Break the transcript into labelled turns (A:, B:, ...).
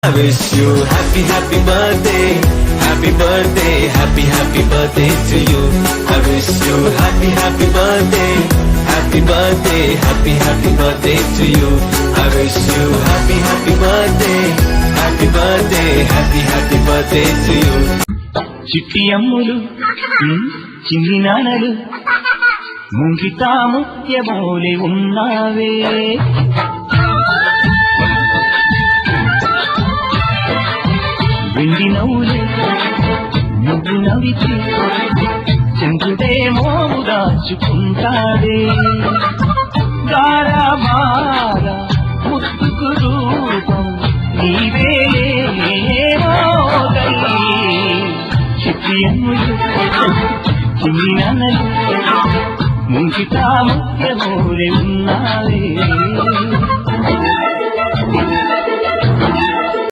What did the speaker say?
A: I wish you happy birthday, happy birthday, happy birthday to you. I wish you happy birthday, happy birthday, happy birthday to you. I wish you happy birthday, happy birthday, happy birthday to you.
B: చిట్టి అమ్ములు చిన్ని నానలు ముంగితా ముత్యమోలే ఉన్నావే వెండి నవ్వులే నువ్వు నవ్వితే చంద్రుడే మోము దాచుకుంటాడే గారాబార ముత్తుకు రూపం నీవే చిట్టి అమ్ములు చిన్ని నానలు ముంగితా ముత్యమోలే ఉన్నావే